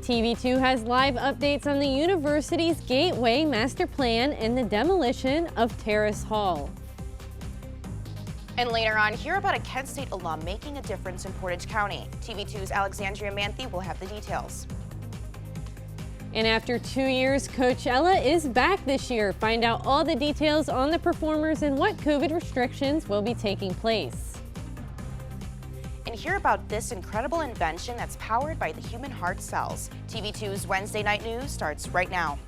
TV2 has live updates on the university's Gateway Master Plan and the demolition of Terrace Hall. And later on, hear about a Kent State alum making a difference in Portage County. TV2's Alexandria Manthey will have the details. And after 2 years, Coachella is back this year. Find out all the details on the performers and what COVID restrictions will be taking place. And hear about this incredible invention that's powered by the human heart cells. TV2's Wednesday Night News starts right now.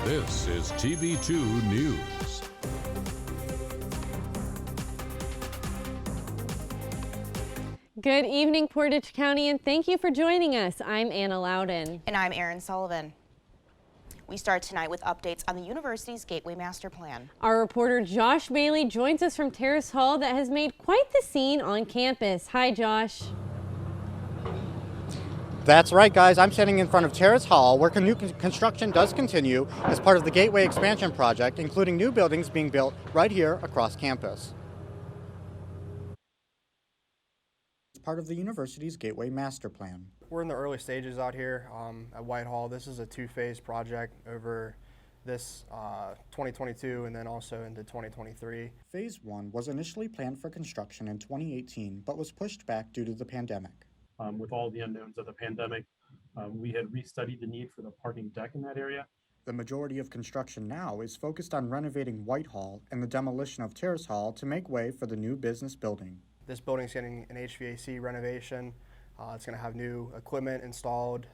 This is TV2 News. Good evening, Portage County, and thank you for joining us. I'm Anna Louden. And I'm Erin Sullivan. We start tonight with updates on the university's Gateway Master Plan. Our reporter Josh Bailey joins us from Terrace Hall that has made quite the scene on campus. Hi, Josh. That's right, guys. I'm standing in front of Terrace Hall, where new construction does continue as part of the Gateway expansion project, including new buildings being built right here across campus. It's part of the university's Gateway Master Plan. We're in the early stages out here at Whitehall. This is a two-phase project over this 2022 and then also into 2023. Phase 1 was initially planned for construction in 2018, but was pushed back due to the pandemic. With all the unknowns of the pandemic, we had restudied the need for the parking deck in that area. The majority of construction now is focused on renovating Whitehall and the demolition of Terrace Hall to make way for the new business building. This building's getting an HVAC renovation. It's going to have new equipment installed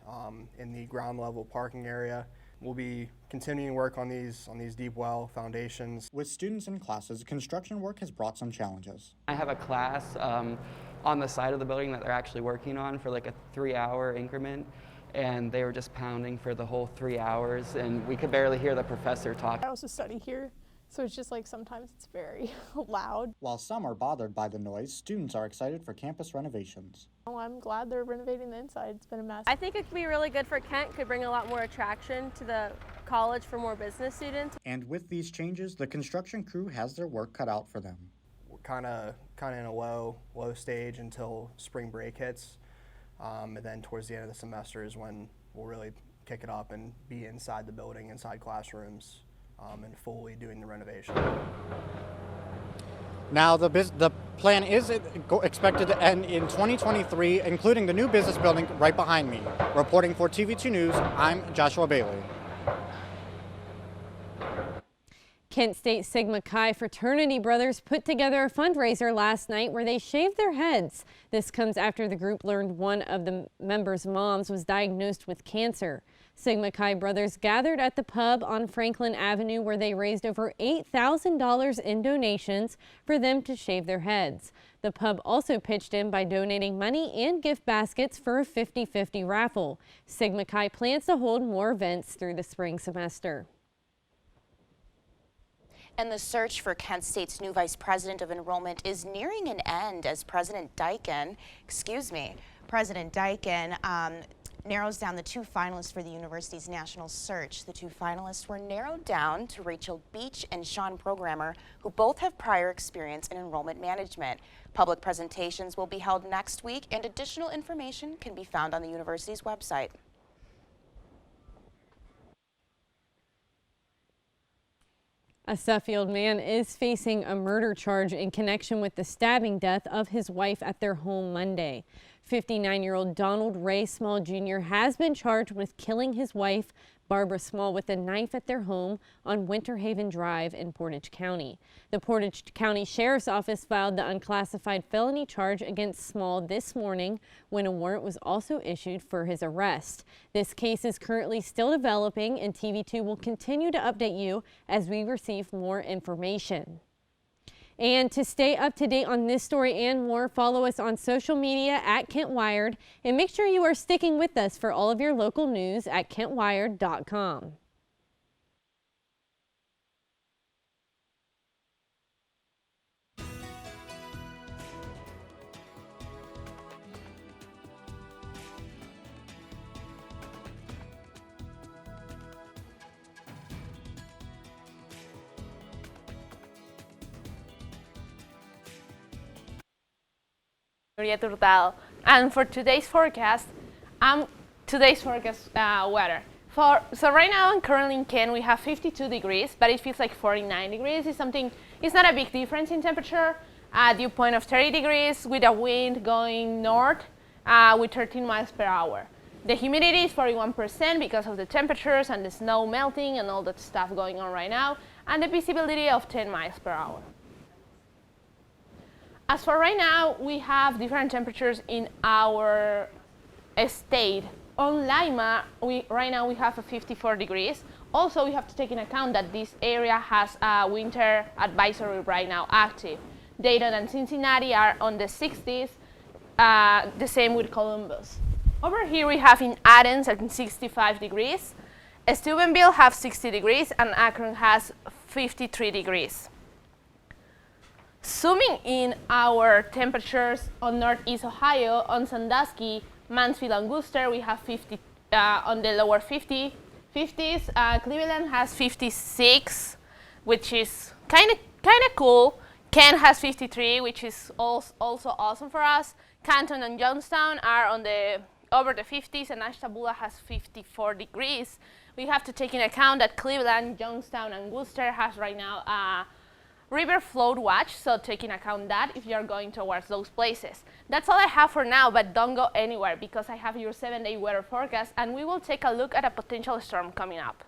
in the ground level parking area. We'll be continuing work on these deep well foundations. With students in classes, construction work has brought some challenges. I have a class on the side of the building that they're actually working on for like a 3-hour increment, and they were just pounding for the whole 3 hours, and we could barely hear the professor talk. I also study here, so it's just like sometimes it's very loud. While some are bothered by the noise, students are excited for campus renovations. Oh, I'm glad they're renovating the inside. It's been a mess. I think it could be really good for Kent, could bring a lot more attraction to the college for more business students. And with these changes, the construction crew has their work cut out for them. We're kind of in a low stage until spring break hits, and then towards the end of the semester is when we'll really kick it up and be inside the building, inside classrooms, and fully doing the renovation. Now, the plan is expected to end in 2023, including the new business building right behind me. Reporting for TV2 News, I'm Joshua Bailey. Kent State Sigma Chi fraternity brothers put together a fundraiser last night where they shaved their heads. This comes after the group learned one of the members' moms was diagnosed with cancer. Sigma Chi brothers gathered at the pub on Franklin Avenue where they raised over $8,000 in donations for them to shave their heads. The pub also pitched in by donating money and gift baskets for a 50-50 raffle. Sigma Chi plans to hold more events through the spring semester. And the search for Kent State's new vice president of enrollment is nearing an end as President Deichen narrows down the two finalists for the university's national search. The two finalists were narrowed down to Rachel Beach and Sean Programmer, who both have prior experience in enrollment management. Public presentations will be held next week, and additional information can be found on the university's website. A Suffield man is facing a murder charge in connection with the stabbing death of his wife at their home Monday. 59-year-old Donald Ray Small Jr. has been charged with killing his wife, Barbara Small, with a knife at their home on Winter Haven Drive in Portage County. The Portage County Sheriff's Office filed the unclassified felony charge against Small this morning when a warrant was also issued for his arrest. This case is currently still developing, and TV2 will continue to update you as we receive more information. And to stay up to date on this story and more, follow us on social media at Kent Wired, and make sure you are sticking with us for all of your local news at kentwired.com. Nuried Hurtad. And for today's forecast, weather. So right now, currently in Kent, we have 52 degrees, but it feels like 49 degrees. It's not a big difference in temperature. Dew point of 30 degrees with a wind going north with 13 miles per hour. The humidity is 41% because of the temperatures and the snow melting and all that stuff going on right now, and the visibility of 10 miles per hour. As for right now, we have different temperatures in our state. On Lima, right now we have a 54 degrees. Also, we have to take into account that this area has a winter advisory right now active. Dayton and Cincinnati are on the 60s, the same with Columbus. Over here we have in Athens at 65 degrees. Steubenville has 60 degrees and Akron has 53 degrees. Zooming in our temperatures on Northeast Ohio, on Sandusky, Mansfield and Worcester, we have 50 on the lower 50s. Cleveland has 56, which is kind of cool. Kent has 53, which is also awesome for us. Canton and Johnstown are on the over the 50s, and Ashtabula has 54 degrees. We have to take into account that Cleveland, Johnstown, and Worcester has right now a river flood watch, so take into account that if you're going towards those places. That's all I have for now, but don't go anywhere because I have your 7-day weather forecast, and we will take a look at a potential storm coming up.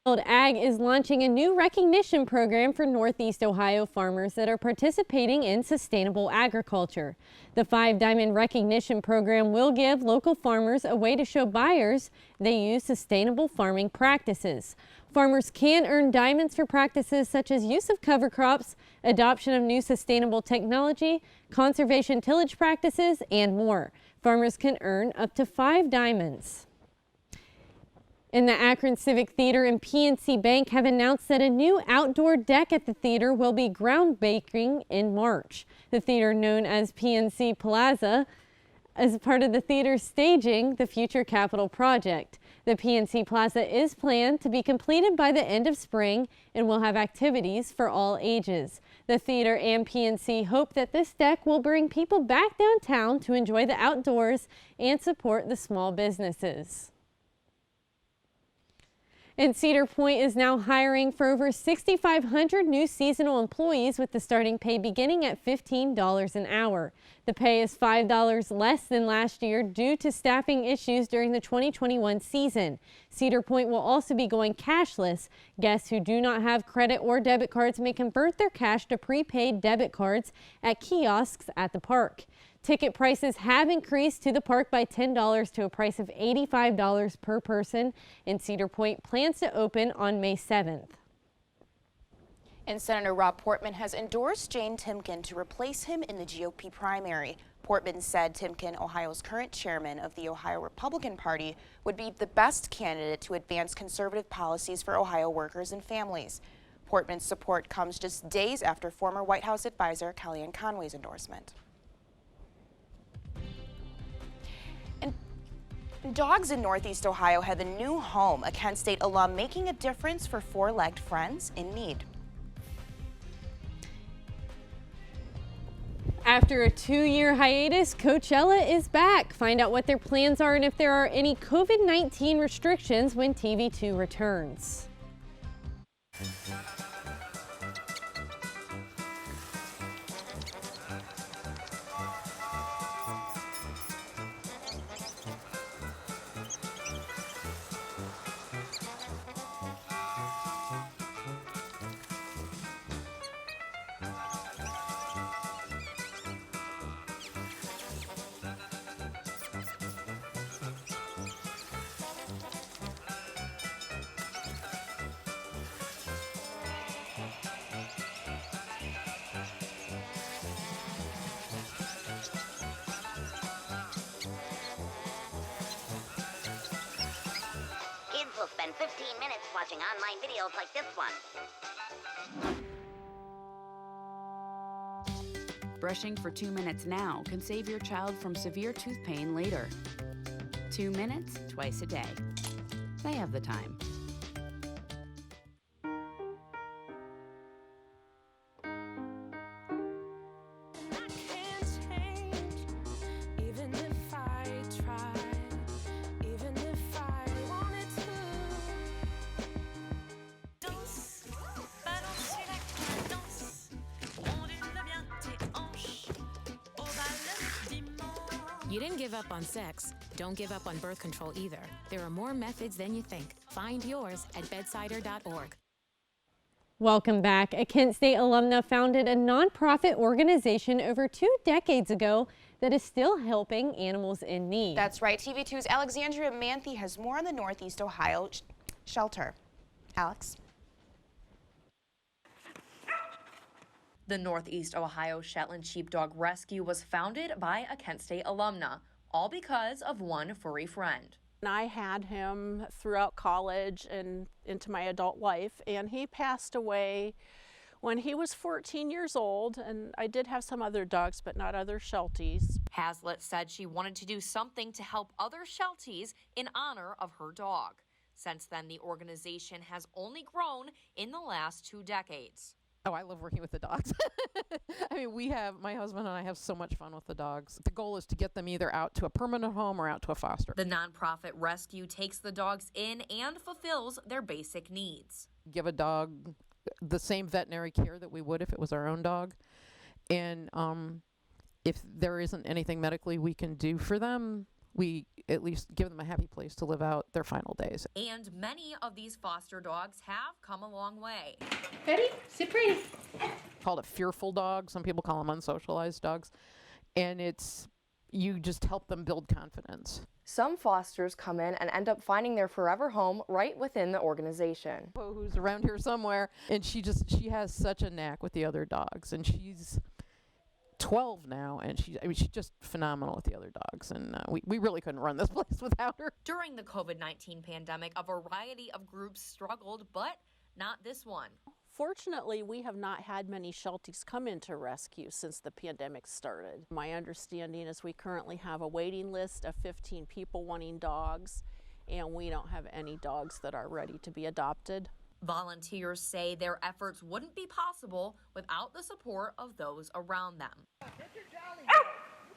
Ag is launching a new recognition program for Northeast Ohio farmers that are participating in sustainable agriculture. The 5 Diamond Recognition Program will give local farmers a way to show buyers they use sustainable farming practices. Farmers can earn diamonds for practices such as use of cover crops, adoption of new sustainable technology, conservation tillage practices, and more. Farmers can earn up to 5 diamonds. In the Akron Civic Theater and PNC Bank have announced that a new outdoor deck at the theater will be groundbreaking in March. The theater, known as PNC Plaza, is part of the theater's staging the Future Capital Project. The PNC Plaza is planned to be completed by the end of spring and will have activities for all ages. The theater and PNC hope that this deck will bring people back downtown to enjoy the outdoors and support the small businesses. And Cedar Point is now hiring for over 6,500 new seasonal employees with the starting pay beginning at $15 an hour. The pay is $5 less than last year due to staffing issues during the 2021 season. Cedar Point will also be going cashless. Guests who do not have credit or debit cards may convert their cash to prepaid debit cards at kiosks at the park. Ticket prices have increased to the park by $10 to a price of $85 per person, and Cedar Point plans to open on May 7th. And Senator Rob Portman has endorsed Jane Timken to replace him in the GOP primary. Portman said Timken, Ohio's current chairman of the Ohio Republican Party, would be the best candidate to advance conservative policies for Ohio workers and families. Portman's support comes just days after former White House advisor Kellyanne Conway's endorsement. Dogs in Northeast Ohio have a new home, a Kent State alum making a difference for 4-legged friends in need. After a 2-year hiatus, Coachella is back. Find out what their plans are and if there are any COVID-19 restrictions when TV2 returns. Will spend 15 minutes watching online videos like this one. Brushing for 2 minutes now can save your child from severe tooth pain later. 2 minutes twice a day. They have the time. You didn't give up on sex. Don't give up on birth control either. There are more methods than you think. Find yours at bedsider.org. Welcome back. A Kent State alumna founded a nonprofit organization over 2 decades ago that is still helping animals in need. That's right. TV2's Alexandria Manthey has more on the Northeast Ohio shelter. Alex? The Northeast Ohio Shetland Sheepdog Rescue was founded by a Kent State alumna, all because of one furry friend. I had him throughout college and into my adult life, and he passed away when he was 14 years old, and I did have some other dogs, but not other Shelties. Hazlitt said she wanted to do something to help other Shelties in honor of her dog. Since then, the organization has only grown in the last 2 decades. Oh, I love working with the dogs. I mean, my husband and I have so much fun with the dogs. The goal is to get them either out to a permanent home or out to a foster. The nonprofit rescue takes the dogs in and fulfills their basic needs. Give a dog the same veterinary care that we would if it was our own dog. And if there isn't anything medically we can do for them, we at least give them a happy place to live out their final days. And many of these foster dogs have come a long way. Ready? Sit pretty. Called a fearful dog. Some people call them unsocialized dogs. And you just help them build confidence. Some fosters come in and end up finding their forever home right within the organization. Who's around here somewhere, and she has such a knack with the other dogs, and she's 12 now, and she's just phenomenal with the other dogs, and we really couldn't run this place without her. During the COVID-19 pandemic, a variety of groups struggled, but not this one. Fortunately, we have not had many Shelties come into rescue since the pandemic started. My understanding is we currently have a waiting list of 15 people wanting dogs, and we don't have any dogs that are ready to be adopted. Volunteers say their efforts wouldn't be possible without the support of those around them.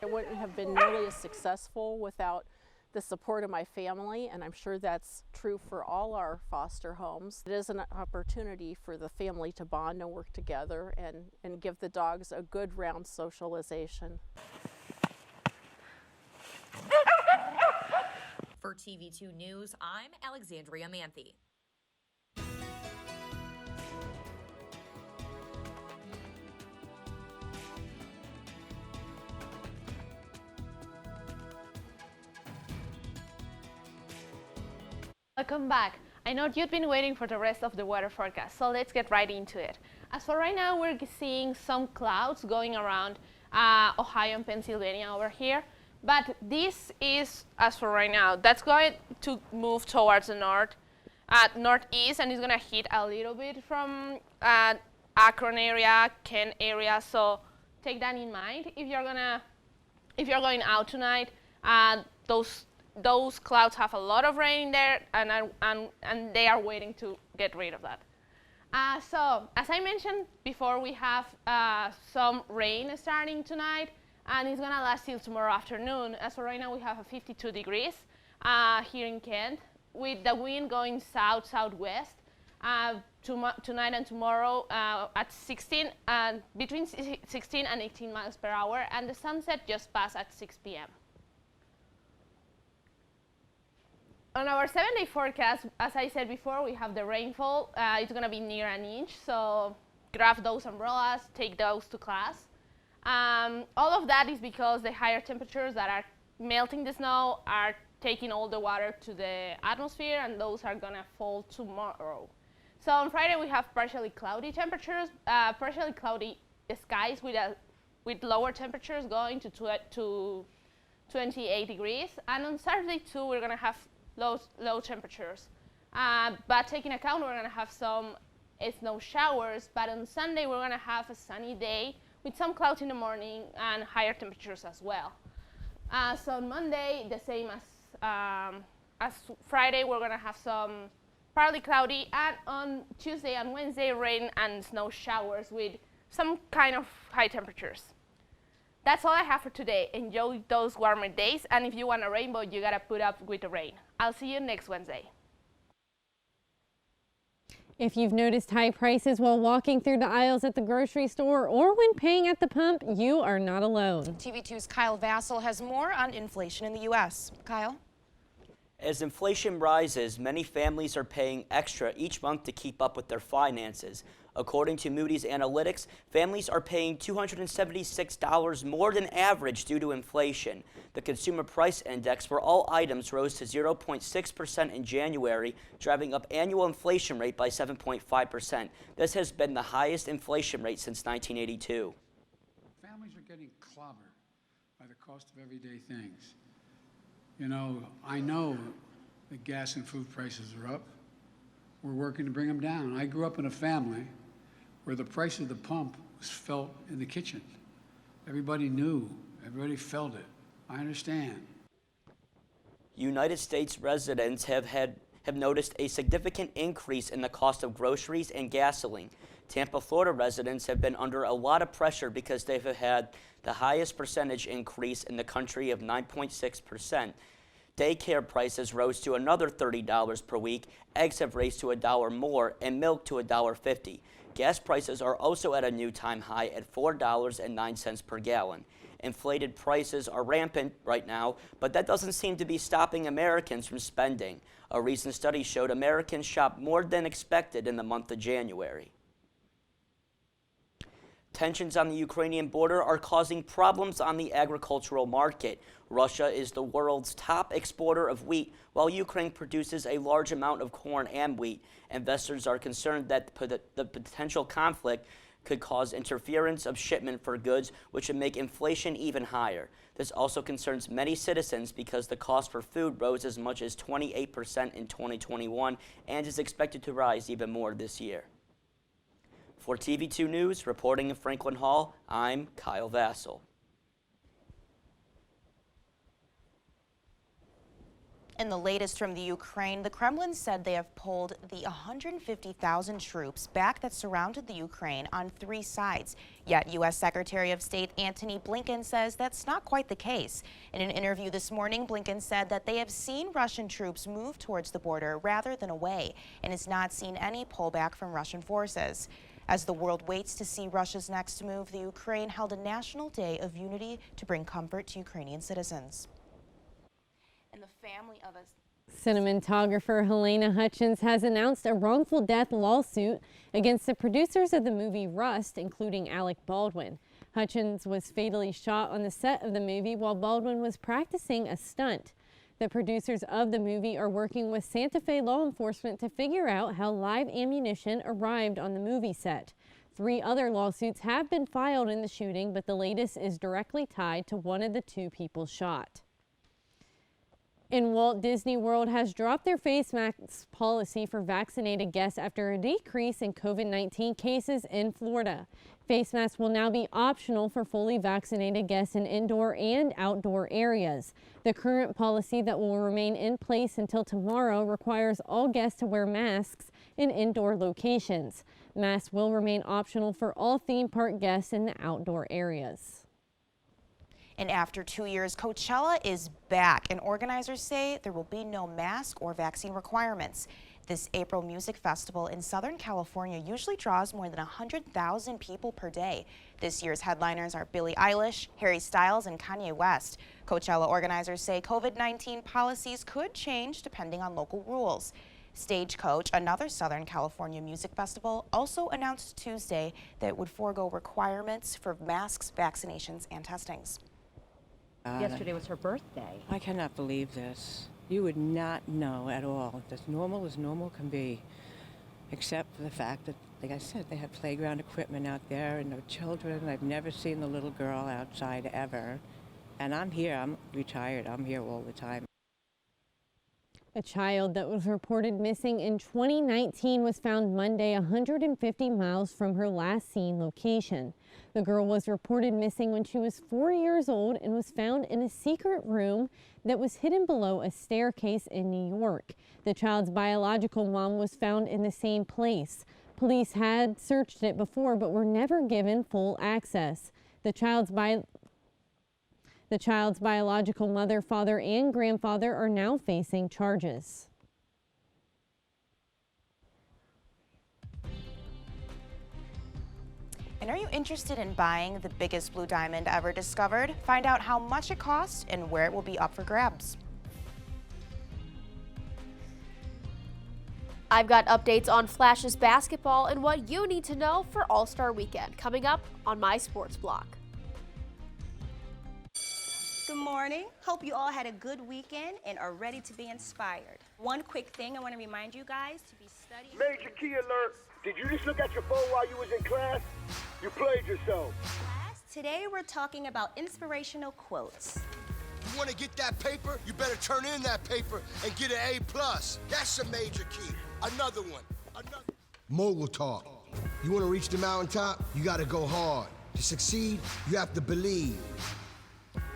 It wouldn't have been nearly as successful without the support of my family, and I'm sure that's true for all our foster homes. It is an opportunity for the family to bond and work together and give the dogs a good round socialization. For TV2 News, I'm Alexandria Manthey. Welcome back. I know you've been waiting for the rest of the weather forecast, so let's get right into it. As for right now, we're seeing some clouds going around Ohio and Pennsylvania over here, but this is, as for right now, that's going to move towards the northeast, and it's going to hit a little bit from Akron area, Kent area, so take that in mind if you're going out tonight. Those clouds have a lot of rain in there, and they are waiting to get rid of that. So, as I mentioned before, we have some rain starting tonight, and it's gonna last till tomorrow afternoon. As for right now, we have a 52 degrees here in Kent, with the wind going south-southwest tonight and tomorrow at 16, between 16 and 18 miles per hour, and the sunset just passed at 6 p.m. On our 7-day forecast, as I said before, we have the rainfall. It's going to be near an inch, so grab those umbrellas, take those to class. All of that is because the higher temperatures that are melting the snow are taking all the water to the atmosphere, and those are going to fall tomorrow. So on Friday, we have partially cloudy temperatures, partially cloudy skies with lower temperatures going to 28 degrees. And on Saturday, too, we're going to have low temperatures. But taking account, we're going to have some snow showers. But on Sunday, we're going to have a sunny day with some clouds in the morning and higher temperatures as well. So on Monday, the same as Friday, we're going to have some partly cloudy, and on Tuesday and Wednesday, rain and snow showers with some kind of high temperatures. That's all I have for today. Enjoy those warmer days, and if you want a rainbow, you gotta put up with the rain. I'll see you next Wednesday. If you've noticed high prices while walking through the aisles at the grocery store or when paying at the pump, you are not alone. TV2's Kyle Vassell has more on inflation in the U.S. Kyle? As inflation rises, many families are paying extra each month to keep up with their finances. According to Moody's Analytics, families are paying $276 more than average due to inflation. The Consumer Price Index for all items rose to 0.6% in January, driving up annual inflation rate by 7.5%. This has been the highest inflation rate since 1982. Families are getting clobbered by the cost of everyday things. You know, I know that gas and food prices are up. We're working to bring them down. I grew up in a family where the price of the pump was felt in the kitchen. Everybody knew, everybody felt it. I understand. United States residents have noticed a significant increase in the cost of groceries and gasoline. Tampa, Florida residents have been under a lot of pressure because they've had the highest percentage increase in the country of 9.6%. Daycare prices rose to another $30 per week, eggs have raised to $1 more, and milk to $1.50. Gas prices are also at a new time high at $4.09 per gallon. Inflated prices are rampant right now, but that doesn't seem to be stopping Americans from spending. A recent study showed Americans shopped more than expected in the month of January. Tensions on the Ukrainian border are causing problems on the agricultural market. Russia is the world's top exporter of wheat, while Ukraine produces a large amount of corn and wheat. Investors are concerned that the potential conflict could cause interference of shipment for goods, which would make inflation even higher. This also concerns many citizens because the cost for food rose as much as 28% in 2021 and is expected to rise even more this year. For TV2 News, reporting in Franklin Hall, I'm Kyle Vassell. In the latest from the Ukraine, the Kremlin said they have pulled the 150,000 troops back that surrounded the Ukraine on 3 sides. Yet U.S. Secretary of State Antony Blinken says that's not quite the case. In an interview this morning, Blinken said that they have seen Russian troops move towards the border rather than away and has not seen any pullback from Russian forces. As the world waits to see Russia's next move, the Ukraine held a national day of unity to bring comfort to Ukrainian citizens. And the family of Cinematographer Helena Hutchins has announced a wrongful death lawsuit against the producers of the movie Rust, including Alec Baldwin. Hutchins was fatally shot on the set of the movie while Baldwin was practicing a stunt. The producers of the movie are working with Santa Fe law enforcement to figure out how live ammunition arrived on the movie set. 3 other lawsuits have been filed in the shooting, but the latest is directly tied to one of the 2 people shot. And Walt Disney World has dropped their face mask policy for vaccinated guests after a decrease in COVID-19 cases in Florida. Face masks will now be optional for fully vaccinated guests in indoor and outdoor areas. The current policy that will remain in place until tomorrow requires all guests to wear masks in indoor locations. Masks will remain optional for all theme park guests in the outdoor areas. And after 2 years, Coachella is back, and organizers say there will be no mask or vaccine requirements. This April music festival in Southern California usually draws more than 100,000 people per day. This year's headliners are Billie Eilish, Harry Styles, and Kanye West. Coachella organizers say COVID-19 policies could change depending on local rules. Stagecoach, another Southern California music festival, also announced Tuesday that it would forego requirements for masks, vaccinations, and testings. Yesterday was her birthday. I cannot believe this. You would not know at all. As normal can be, except for the fact that, like I said, they had playground equipment out there and no children. I've never seen the little girl outside ever. And I'm here, I'm retired, I'm here all the time. A child that was reported missing in 2019 was found Monday 150 miles from her last seen location. The girl was reported missing when she was 4 years old and was found in a secret room that was hidden below a staircase in New York. The child's biological mom was found in the same place. Police had searched it before but were never given full access. The child's biological mother, father, and grandfather are now facing charges. And are you interested in buying the biggest blue diamond ever discovered? Find out how much it costs and where it will be up for grabs. I've got updates on Flash's basketball and what you need to know for All-Star Weekend coming up on my sports block. Good morning. Hope you all had a good weekend and are ready to be inspired. One quick thing I want to remind you guys to be studying. Major key alert. Did you just look at your phone while you was in class? You played yourself. Today we're talking about inspirational quotes. You want to get that paper? You better turn in that paper and get an A+. That's a major key. Another one. Mogul talk. You want to reach the mountaintop? You got to go hard. To succeed, you have to believe.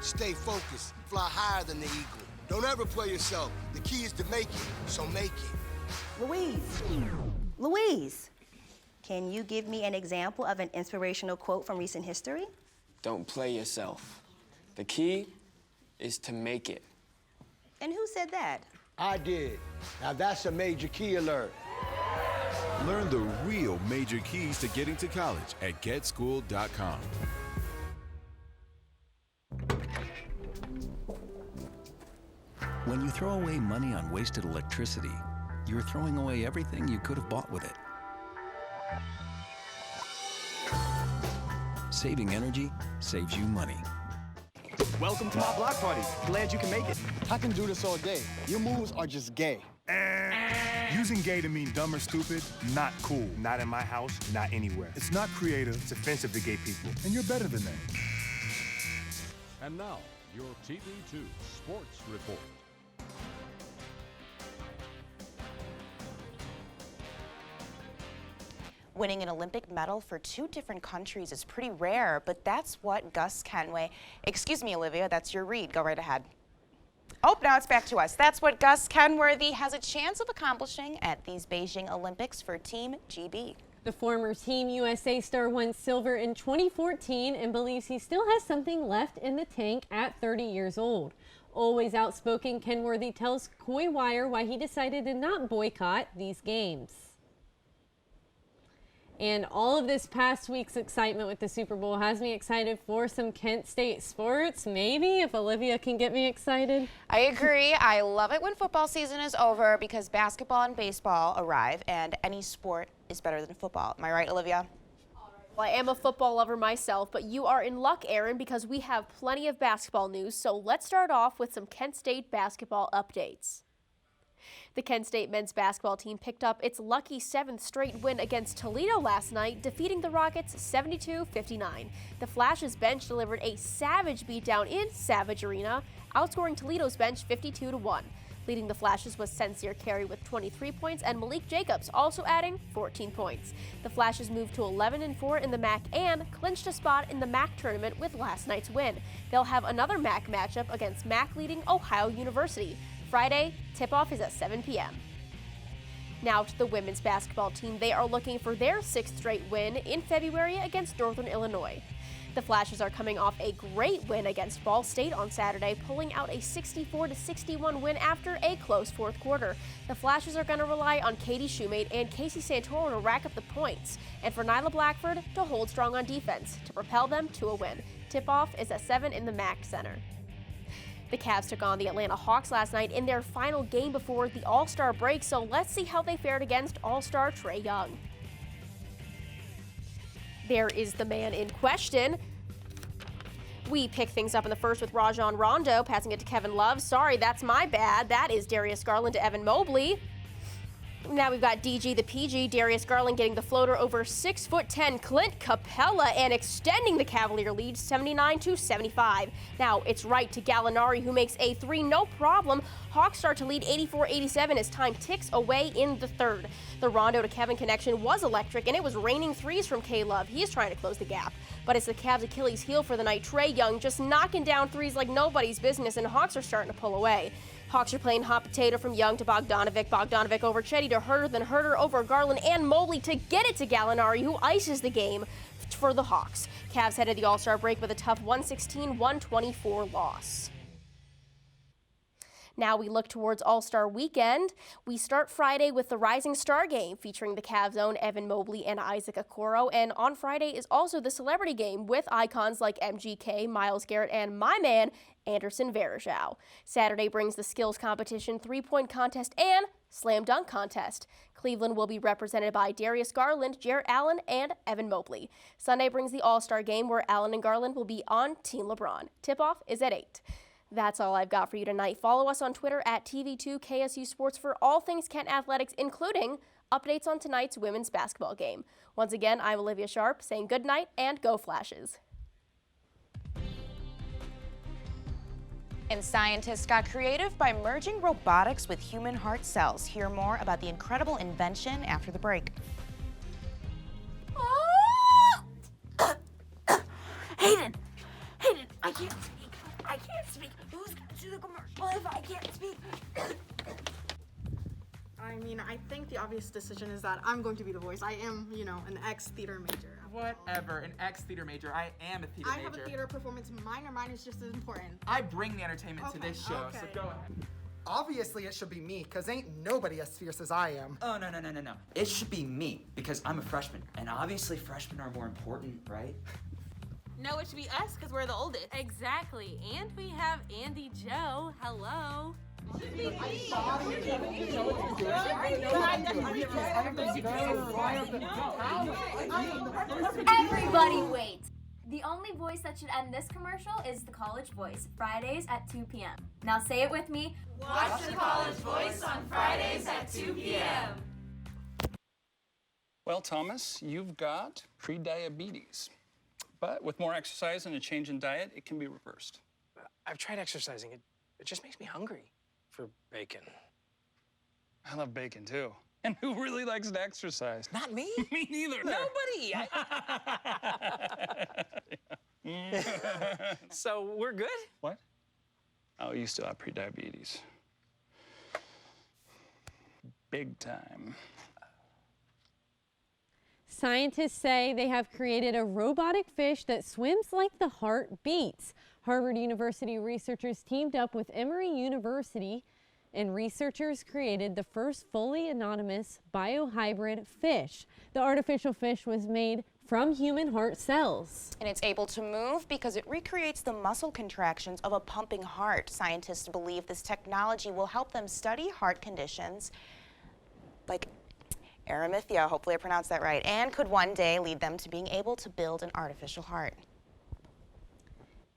Stay focused. Fly higher than the eagle. Don't ever play yourself. The key is to make it, so make it. Louise, can you give me an example of an inspirational quote from recent history? Don't play yourself. The key is to make it. And who said that? I did. Now that's a major key alert. Learn the real major keys to getting to college at getschool.com. When you throw away money on wasted electricity, you're throwing away everything you could have bought with it. Saving energy saves you money. Welcome to my block party. Glad you can make it. I can do this all day. Your moves are just gay. Using gay to mean dumb or stupid, not cool. Not in my house, not anywhere. It's not creative, it's offensive to gay people. And you're better than that. And now, your TV2 Sports Report. Winning an Olympic medal for 2 different countries is pretty rare, but that's what Gus Kenway, excuse me, Olivia, that's your read. Go right ahead. Oh, now it's back to us. That's what Gus Kenworthy has a chance of accomplishing at these Beijing Olympics for Team GB. The former Team USA star won silver in 2014 and believes he still has something left in the tank at 30 years old. Always outspoken, Kenworthy tells Coy Wire why he decided to not boycott these games. And all of this past week's excitement with the Super Bowl has me excited for some Kent State sports. Maybe if Olivia can get me excited. I agree. I love it when football season is over because basketball and baseball arrive and any sport is better than football. Am I right, Olivia? Well, I am a football lover myself, but you are in luck, Erin, because we have plenty of basketball news. So let's start off with some Kent State basketball updates. The Kent State men's basketball team picked up its lucky 7th straight win against Toledo last night, defeating the Rockets 72-59. The Flash's bench delivered a savage beatdown in Savage Arena, outscoring Toledo's bench 52-1. Leading the Flashes was Sincere Carey with 23 points and Malik Jacobs also adding 14 points. The Flashes moved to 11-4 in the MAC and clinched a spot in the MAC tournament with last night's win. They'll have another MAC matchup against MAC-leading Ohio University. Friday, tip-off is at 7 p.m. Now to the women's basketball team. They are looking for their 6th straight win in February against Northern Illinois. The Flashes are coming off a great win against Ball State on Saturday, pulling out a 64-61 win after a close 4th quarter. The Flashes are going to rely on Katie Shoemate and Casey Santoro to rack up the points, and for Nyla Blackford to hold strong on defense to propel them to a win. Tip-off is at 7 in the MAC Center. The Cavs took on the Atlanta Hawks last night in their final game before the All-Star break, so let's see how they fared against All-Star Trae Young. There is the man in question. We pick things up in the first with Rajon Rondo, passing it to Kevin Love. Sorry, that's my bad. That is Darius Garland to Evan Mobley. Now we've got DG the PG, Darius Garland getting the floater over 6'10" Clint Capella and extending the Cavalier lead 79-75. Now it's right to Gallinari, who makes a 3 no problem. Hawks start to lead 84-87 as time ticks away in the 3rd. The Rondo to Kevin connection was electric, and it was raining threes from K-Love. He's trying to close the gap. But it's the Cavs' Achilles heel for the night. Trae Young just knocking down threes like nobody's business, and Hawks are starting to pull away. Hawks are playing hot potato from Young to Bogdanovic, Bogdanovic over Chetty to Hurter, then Hurter over Garland and Mobley to get it to Gallinari, who ices the game for the Hawks. Cavs headed the All-Star break with a tough 116-124 loss. Now we look towards All-Star Weekend. We start Friday with the Rising Star Game featuring the Cavs' own Evan Mobley and Isaac Okoro. And on Friday is also the Celebrity Game with icons like MGK, Myles Garrett, and my man, Anderson Varejao. Saturday brings the skills competition, three-point contest, and slam dunk contest. Cleveland will be represented by Darius Garland, Jarrett Allen, and Evan Mobley. Sunday brings the All-Star Game where Allen and Garland will be on Team LeBron. Tip-off is at 8. That's all I've got for you tonight. Follow us on Twitter at TV2 KSU Sports for all things Kent athletics, including updates on tonight's women's basketball game. Once again, I'm Olivia Sharp saying good night and go Flashes. And scientists got creative by merging robotics with human heart cells. Hear more about the incredible invention after the break. Hayden, I can't speak. Who's gonna do the commercial if I can't speak? I mean, I think the obvious decision is that I'm going to be the voice. I am, an ex-theater major. Whatever, an ex-theater major. I am a theater major. I have a theater performance minor. Mine is just as important. I bring the entertainment to this show, so go ahead. Obviously, it should be me, because ain't nobody as fierce as I am. Oh, no. It should be me, because I'm a freshman. And obviously, freshmen are more important, right? No, it should be us, because we're the oldest. Exactly. And we have Andy Joe. Hello. Everybody waits. The only voice that should end this commercial is the College Voice, Fridays at 2 p.m. Now say it with me. Watch the College Voice on Fridays at 2 p.m. Well, Thomas, you've got pre-diabetes. But with more exercise and a change in diet, it can be reversed. I've tried exercising. It just makes me hungry for bacon. I love bacon, too. And who really likes to exercise? Not me. Me neither. Nobody. So we're good? What? Oh, you still have pre-diabetes. Big time. Scientists say they have created a robotic fish that swims like the heart beats. Harvard University researchers teamed up with Emory University, and researchers created the first fully anonymous biohybrid fish. The artificial fish was made from human heart cells. And it's able to move because it recreates the muscle contractions of a pumping heart. Scientists believe this technology will help them study heart conditions like arrhythmia, hopefully I pronounced that right, and could one day lead them to being able to build an artificial heart.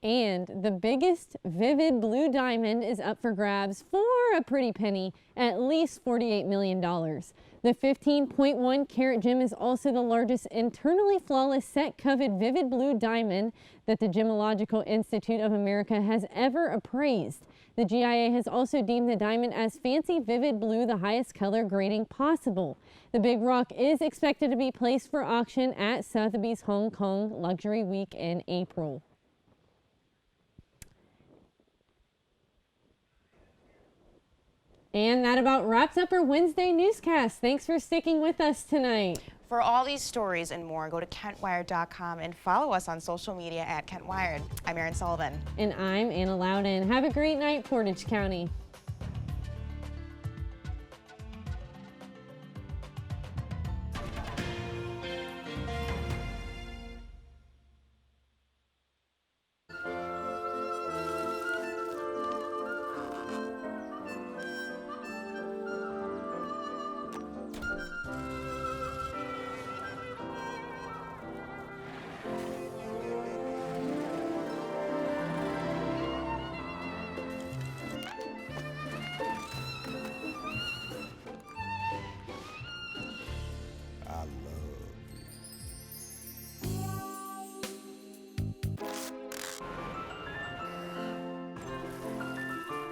And the biggest vivid blue diamond is up for grabs for a pretty penny, at least $48 million. The 15.1 carat gem is also the largest internally flawless set-covered vivid blue diamond that the Gemological Institute of America has ever appraised. The GIA has also deemed the diamond as fancy vivid blue, the highest color grading possible. The big rock is expected to be placed for auction at Sotheby's Hong Kong Luxury Week in April. And that about wraps up our Wednesday newscast. Thanks for sticking with us tonight. For all these stories and more, go to KentWired.com and follow us on social media at KentWired. I'm Erin Sullivan. And I'm Anna Louden. Have a great night, Portage County.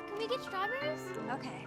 Can we get strawberries? Okay.